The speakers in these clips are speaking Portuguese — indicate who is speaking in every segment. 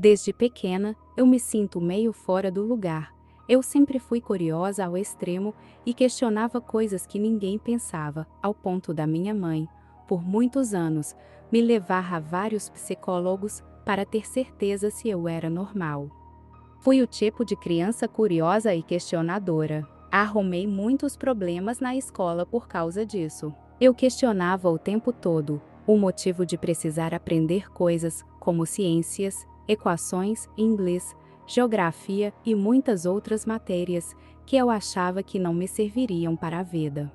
Speaker 1: Desde pequena, eu me sinto meio fora do lugar. Eu sempre fui curiosa ao extremo e questionava coisas que ninguém pensava, ao ponto da minha mãe, por muitos anos, me levar a vários psicólogos para ter certeza se eu era normal. Fui o tipo de criança curiosa e questionadora. Arrumei muitos problemas na escola por causa disso. Eu questionava o tempo todo o motivo de precisar aprender coisas como ciências, equações, inglês, geografia e muitas outras matérias que eu achava que não me serviriam para a vida.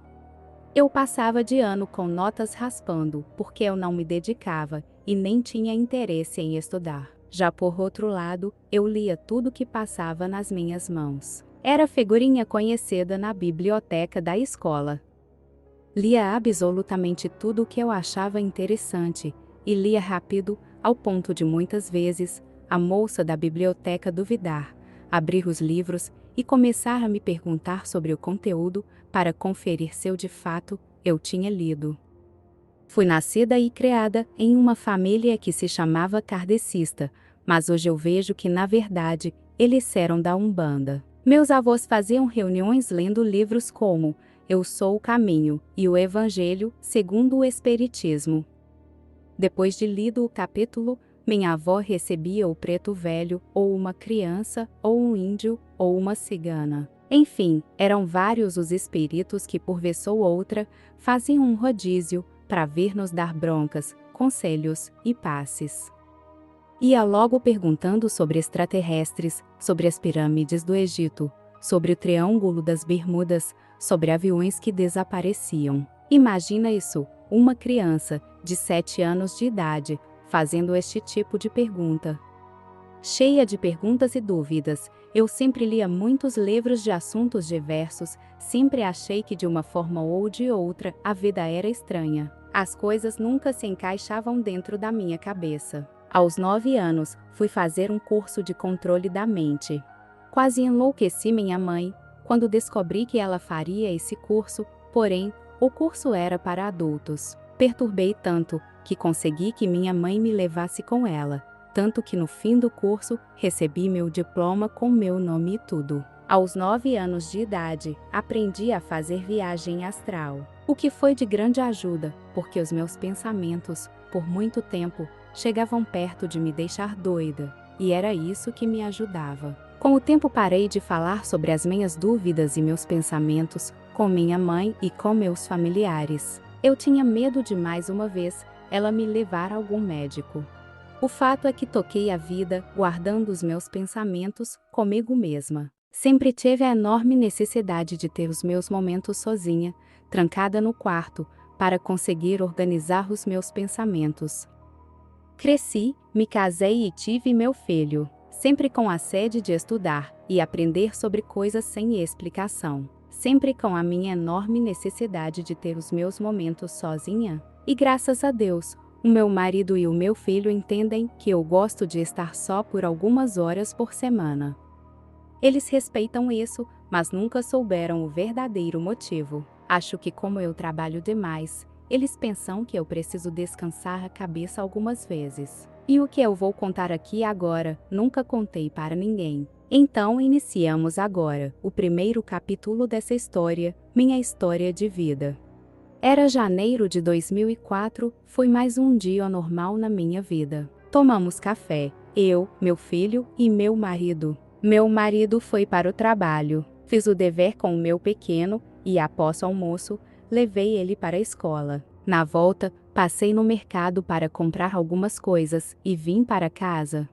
Speaker 1: Eu passava de ano com notas raspando porque eu não me dedicava e nem tinha interesse em estudar. Já por outro lado, eu lia tudo que passava nas minhas mãos. Era figurinha conhecida na biblioteca da escola. Lia absolutamente tudo o que eu achava interessante, e lia rápido, ao ponto de muitas vezes, a moça da biblioteca duvidar, abrir os livros e começar a me perguntar sobre o conteúdo para conferir se eu de fato eu tinha lido. Fui nascida e criada em uma família que se chamava kardecista, mas hoje eu vejo que na verdade eles eram da Umbanda. Meus avós faziam reuniões lendo livros como Eu Sou o Caminho e o Evangelho segundo o Espiritismo. Depois de lido o capítulo, minha avó recebia o preto velho, ou uma criança, ou um índio, ou uma cigana. Enfim, eram vários os espíritos que por vez ou outra faziam um rodízio para vir nos dar broncas, conselhos e passes. Ia logo perguntando sobre extraterrestres, sobre as pirâmides do Egito, sobre o Triângulo das Bermudas, sobre aviões que desapareciam. Imagina isso, uma criança de 7 anos de idade fazendo este tipo de pergunta. Cheia de perguntas e dúvidas, eu sempre lia muitos livros de assuntos diversos, sempre achei que de uma forma ou de outra a vida era estranha. As coisas nunca se encaixavam dentro da minha cabeça. Aos 9 anos, fui fazer um curso de controle da mente. Quase enlouqueci minha mãe quando descobri que ela faria esse curso, porém, o curso era para adultos. Perturbei tanto que consegui que minha mãe me levasse com ela, tanto que no fim do curso recebi meu diploma com meu nome e tudo. Aos 9 anos de idade, aprendi a fazer viagem astral, o que foi de grande ajuda, porque os meus pensamentos, por muito tempo, chegavam perto de me deixar doida, e era isso que me ajudava. Com o tempo parei de falar sobre as minhas dúvidas e meus pensamentos com minha mãe e com meus familiares. Eu tinha medo de mais uma vez ela me levar a algum médico. O fato é que toquei a vida guardando os meus pensamentos comigo mesma. Sempre tive a enorme necessidade de ter os meus momentos sozinha, trancada no quarto, para conseguir organizar os meus pensamentos. Cresci, me casei e tive meu filho, sempre com a sede de estudar e aprender sobre coisas sem explicação, sempre com a minha enorme necessidade de ter os meus momentos sozinha. E graças a Deus, o meu marido e o meu filho entendem que eu gosto de estar só por algumas horas por semana. Eles respeitam isso, mas nunca souberam o verdadeiro motivo. Acho que como eu trabalho demais, eles pensam que eu preciso descansar a cabeça algumas vezes. E o que eu vou contar aqui agora, nunca contei para ninguém. Então iniciamos agora o primeiro capítulo dessa história, minha história de vida. Era janeiro de 2004, foi mais um dia normal na minha vida. Tomamos café, eu, meu filho e meu marido. Meu marido foi para o trabalho. Fiz o dever com o meu pequeno e, após o almoço, levei ele para a escola. Na volta, passei no mercado para comprar algumas coisas e vim para casa.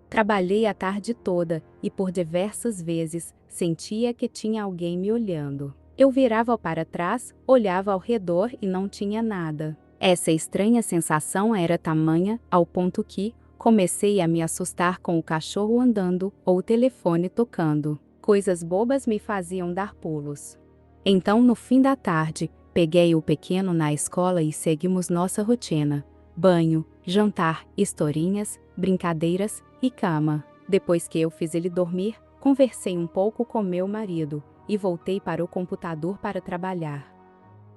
Speaker 1: Trabalhei a tarde toda e por diversas vezes sentia que tinha alguém me olhando. Eu virava para trás, olhava ao redor e não tinha nada. Essa estranha sensação era tamanha ao ponto que comecei a me assustar com o cachorro andando ou o telefone tocando. Coisas bobas me faziam dar pulos. Então, no fim da tarde, peguei o pequeno na escola e seguimos nossa rotina: banho, jantar, historinhas, brincadeiras e cama. Depois que eu fiz ele dormir, conversei um pouco com meu marido e voltei para o computador para trabalhar.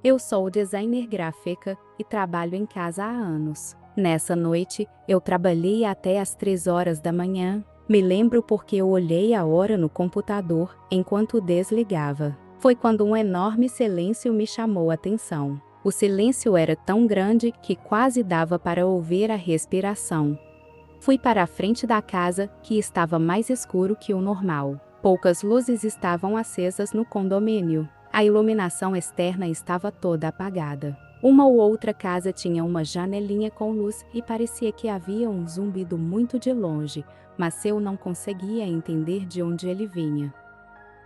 Speaker 1: Eu sou designer gráfica e trabalho em casa há anos. Nessa noite, eu trabalhei até às 3 horas da manhã. Me lembro porque eu olhei a hora no computador enquanto desligava. Foi quando um enorme silêncio me chamou a atenção. O silêncio era tão grande que quase dava para ouvir a respiração. Fui para a frente da casa, que estava mais escuro que o normal. Poucas luzes estavam acesas no condomínio. A iluminação externa estava toda apagada. Uma ou outra casa tinha uma janelinha com luz e parecia que havia um zumbido muito de longe, mas eu não conseguia entender de onde ele vinha.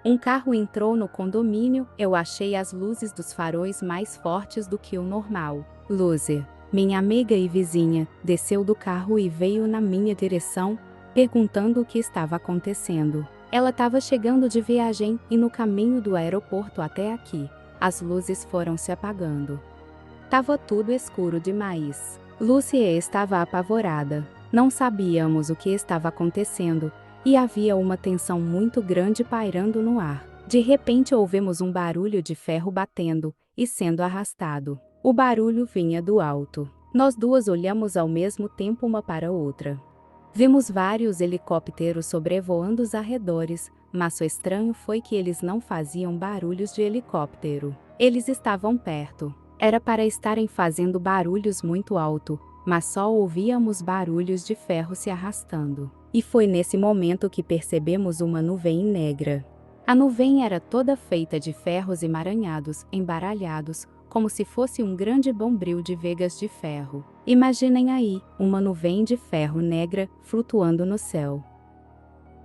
Speaker 1: Um carro entrou no condomínio, eu achei as luzes dos faróis mais fortes do que o normal. Lucy, minha amiga e vizinha, desceu do carro e veio na minha direção, perguntando o que estava acontecendo. Ela estava chegando de viagem e no caminho do aeroporto até aqui. As luzes foram se apagando. Tava tudo escuro demais. Lucy estava apavorada. Não sabíamos o que estava acontecendo e havia uma tensão muito grande pairando no ar. De repente ouvimos um barulho de ferro batendo e sendo arrastado. O barulho vinha do alto. Nós duas olhamos ao mesmo tempo uma para a outra. Vimos vários helicópteros sobrevoando os arredores, mas o estranho foi que eles não faziam barulhos de helicóptero. Eles estavam perto. Era para estarem fazendo barulhos muito alto, mas só ouvíamos barulhos de ferro se arrastando. E foi nesse momento que percebemos uma nuvem negra. A nuvem era toda feita de ferros emaranhados, embaralhados, como se fosse um grande bombril de vigas de ferro. Imaginem aí, uma nuvem de ferro negra flutuando no céu.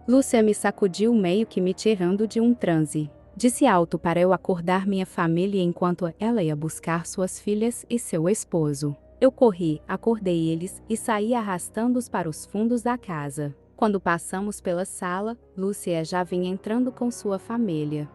Speaker 1: Lúcia me sacudiu meio que me tirando de um transe. Disse alto para eu acordar minha família enquanto ela ia buscar suas filhas e seu esposo. Eu corri, acordei eles e saí arrastando-os para os fundos da casa. Quando passamos pela sala, Lúcia já vinha entrando com sua família.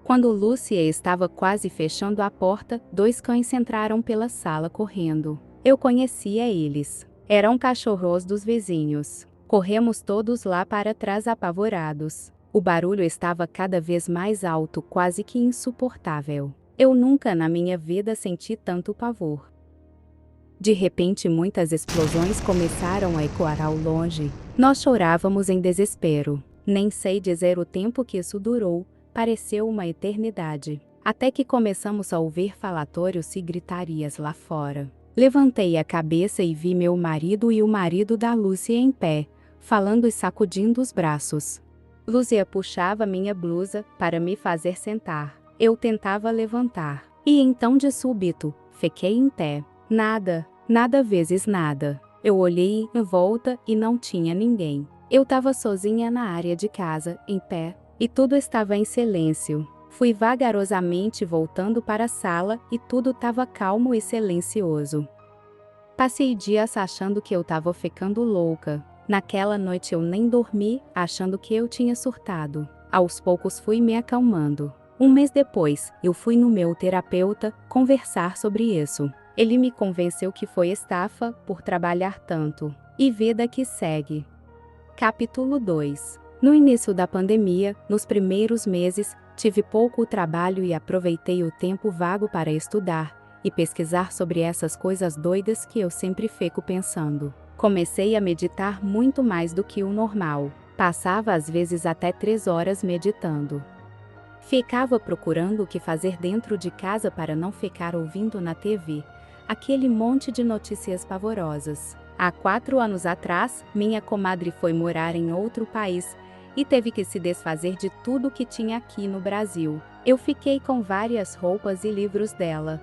Speaker 1: Quando Lúcia estava quase fechando a porta, 2 cães entraram pela sala correndo. Eu conhecia eles. Eram cachorros dos vizinhos. Corremos todos lá para trás apavorados. O barulho estava cada vez mais alto, quase que insuportável. Eu nunca na minha vida senti tanto pavor. De repente muitas explosões começaram a ecoar ao longe. Nós chorávamos em desespero. Nem sei dizer o tempo que isso durou. Pareceu uma eternidade, até que começamos a ouvir falatórios e gritarias lá fora. Levantei a cabeça e vi meu marido e o marido da Lúcia em pé, falando e sacudindo os braços. Lúcia puxava minha blusa para me fazer sentar. Eu tentava levantar. E então de súbito, fiquei em pé. Nada vezes nada. Eu olhei em volta e não tinha ninguém. Eu estava sozinha na área de casa, em pé. E tudo estava em silêncio. Fui vagarosamente voltando para a sala e tudo estava calmo e silencioso. Passei dias achando que eu estava ficando louca. Naquela noite eu nem dormi, achando que eu tinha surtado. Aos poucos fui me acalmando. Um mês depois, eu fui no meu terapeuta conversar sobre isso. Ele me convenceu que foi estafa por trabalhar tanto. E vida que segue. Capítulo 2. No início da pandemia, nos primeiros meses, tive pouco trabalho e aproveitei o tempo vago para estudar e pesquisar sobre essas coisas doidas que eu sempre fico pensando. Comecei a meditar muito mais do que o normal. Passava às vezes até 3 horas meditando. Ficava procurando o que fazer dentro de casa para não ficar ouvindo na TV aquele monte de notícias pavorosas. Há 4 anos atrás, minha comadre foi morar em outro país e teve que se desfazer de tudo que tinha aqui no Brasil. Eu fiquei com várias roupas e livros dela.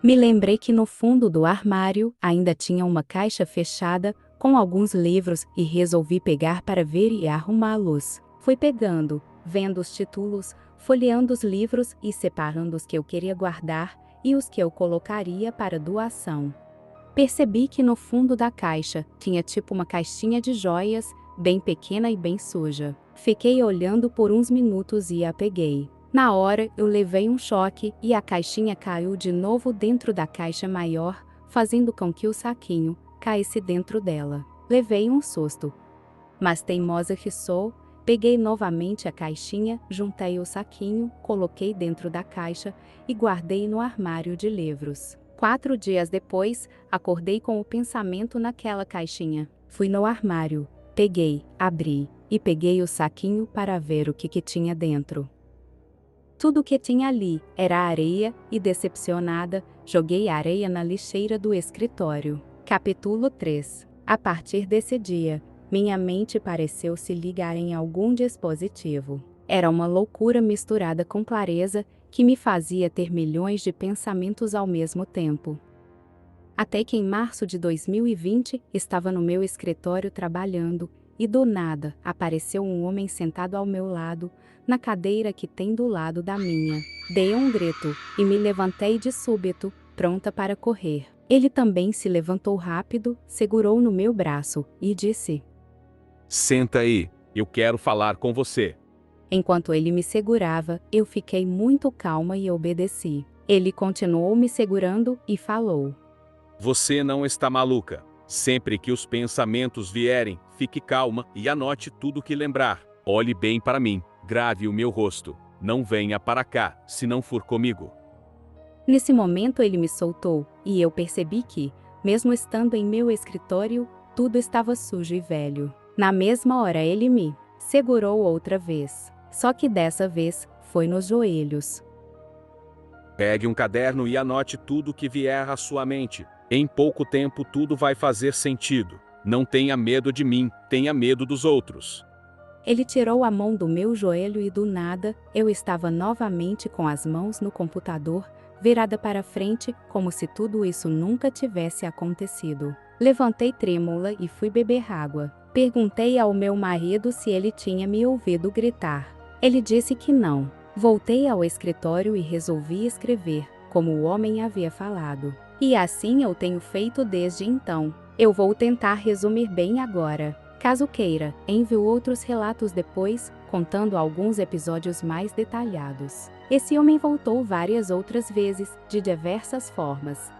Speaker 1: Me lembrei que no fundo do armário ainda tinha uma caixa fechada com alguns livros e resolvi pegar para ver e arrumá-los. Fui pegando, vendo os títulos, folheando os livros e separando os que eu queria guardar e os que eu colocaria para doação. Percebi que no fundo da caixa tinha tipo uma caixinha de joias, bem pequena e bem suja. Fiquei olhando por uns minutos e a peguei. Na hora, eu levei um choque e a caixinha caiu de novo dentro da caixa maior, fazendo com que o saquinho caísse dentro dela. Levei um susto. Mas teimosa que sou, Peguei novamente a caixinha, juntei o saquinho, coloquei dentro da caixa e guardei no armário de livros. 4 dias depois, acordei com o pensamento naquela caixinha. Fui no armário, peguei, abri e peguei o saquinho para ver o que tinha dentro. Tudo o que tinha ali era areia e, decepcionada, joguei a areia na lixeira do escritório. Capítulo 3. A partir desse dia, minha mente pareceu se ligar em algum dispositivo. Era uma loucura misturada com clareza que me fazia ter milhões de pensamentos ao mesmo tempo. Até que em março de 2020, estava no meu escritório trabalhando e do nada apareceu um homem sentado ao meu lado, na cadeira que tem do lado da minha. Dei um grito e me levantei de súbito, pronta para correr. Ele também se levantou rápido, segurou no meu braço e disse:
Speaker 2: Senta aí, eu quero falar com você.
Speaker 1: Enquanto ele me segurava, eu fiquei muito calma e obedeci. Ele continuou me segurando e falou:
Speaker 2: Você não está maluca. Sempre que os pensamentos vierem, fique calma e anote tudo que lembrar. Olhe bem para mim, grave o meu rosto. Não venha para cá, se não for comigo.
Speaker 1: Nesse momento ele me soltou, e eu percebi que, mesmo estando em meu escritório, tudo estava sujo e velho. Na mesma hora ele me segurou outra vez, só que dessa vez foi nos joelhos.
Speaker 2: Pegue um caderno e anote tudo que vier à sua mente. Em pouco tempo tudo vai fazer sentido. Não tenha medo de mim, tenha medo dos outros.
Speaker 1: Ele tirou a mão do meu joelho e do nada, eu estava novamente com as mãos no computador, virada para frente, como se tudo isso nunca tivesse acontecido. Levantei trêmula e fui beber água. Perguntei ao meu marido se ele tinha me ouvido gritar. Ele disse que não. Voltei ao escritório e resolvi escrever, como o homem havia falado. E assim eu tenho feito desde então. Eu vou tentar resumir bem agora. Caso queira, envio outros relatos depois, contando alguns episódios mais detalhados. Esse homem voltou várias outras vezes, de diversas formas.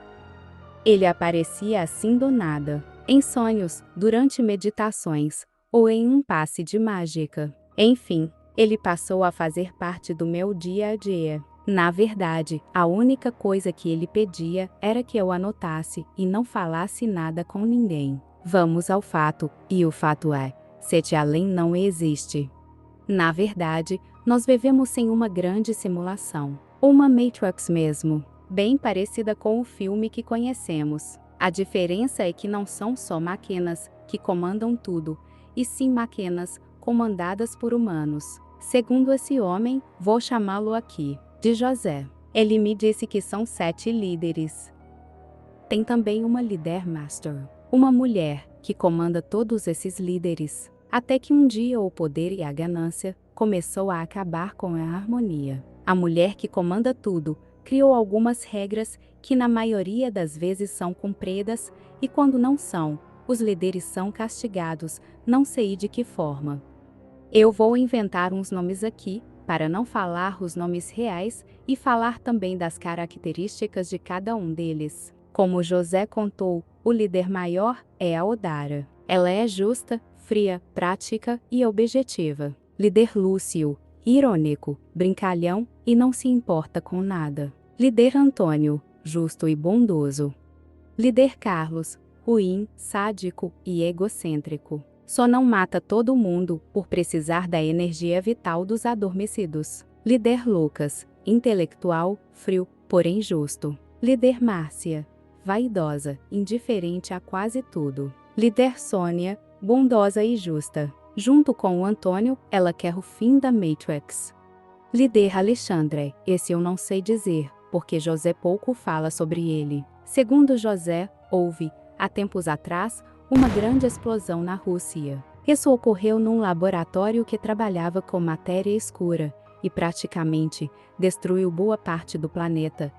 Speaker 1: Ele aparecia assim do nada, em sonhos, durante meditações, ou em um passe de mágica. Enfim, ele passou a fazer parte do meu dia a dia. Na verdade, a única coisa que ele pedia era que eu anotasse e não falasse nada com ninguém. Vamos ao fato, e o fato é: Sete Além não existe. Na verdade, nós vivemos em uma grande simulação. Uma Matrix mesmo, bem parecida com o filme que conhecemos. A diferença é que não são só máquinas que comandam tudo, e sim máquinas comandadas por humanos. Segundo esse homem, vou chamá-lo aqui de José. Ele me disse que são 7 líderes. Tem também uma líder master, uma mulher que comanda todos esses líderes. Até que um dia o poder e a ganância começou a acabar com a harmonia. A mulher que comanda tudo criou algumas regras que na maioria das vezes são cumpridas e quando não são, os líderes são castigados, não sei de que forma. Eu vou inventar uns nomes aqui, para não falar os nomes reais e falar também das características de cada um deles. Como José contou, o líder maior é a Odara. Ela é justa, fria, prática e objetiva. Líder Lúcio, irônico, brincalhão e não se importa com nada. Líder Antônio, justo e bondoso. Líder Carlos, ruim, sádico e egocêntrico. Só não mata todo mundo por precisar da energia vital dos adormecidos. Líder Lucas, intelectual, frio, porém justo. Líder Márcia, vaidosa, indiferente a quase tudo. Líder Sônia, bondosa e justa. Junto com o Antônio, ela quer o fim da Matrix. Líder Alexandre, esse eu não sei dizer, porque José pouco fala sobre ele. Segundo José, houve, há tempos atrás, uma grande explosão na Rússia. Isso ocorreu num laboratório que trabalhava com matéria escura e praticamente destruiu boa parte do planeta.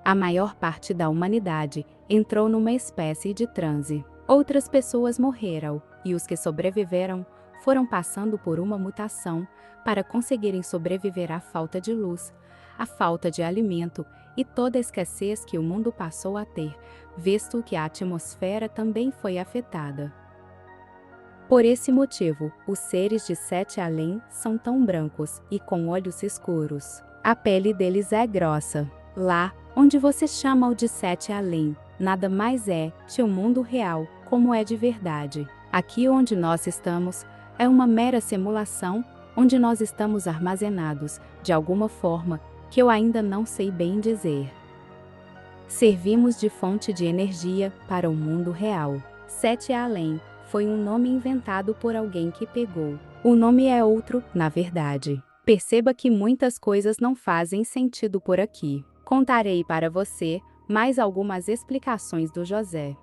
Speaker 1: A maior parte da humanidade entrou numa espécie de transe. Outras pessoas morreram e os que sobreviveram foram passando por uma mutação para conseguirem sobreviver à falta de luz, à falta de alimento e toda a escassez que o mundo passou a ter, visto que a atmosfera também foi afetada. Por esse motivo, os seres de Sete Além são tão brancos e com olhos escuros. A pele deles é grossa. Lá, onde você chama o de Sete Além, nada mais é que o mundo real, como é de verdade. Aqui onde nós estamos, é uma mera simulação, onde nós estamos armazenados, de alguma forma, que eu ainda não sei bem dizer. Servimos de fonte de energia para o mundo real. Sete Além foi um nome inventado por alguém que pegou. O nome é outro, na verdade. Perceba que muitas coisas não fazem sentido por aqui. Contarei para você mais algumas explicações do José.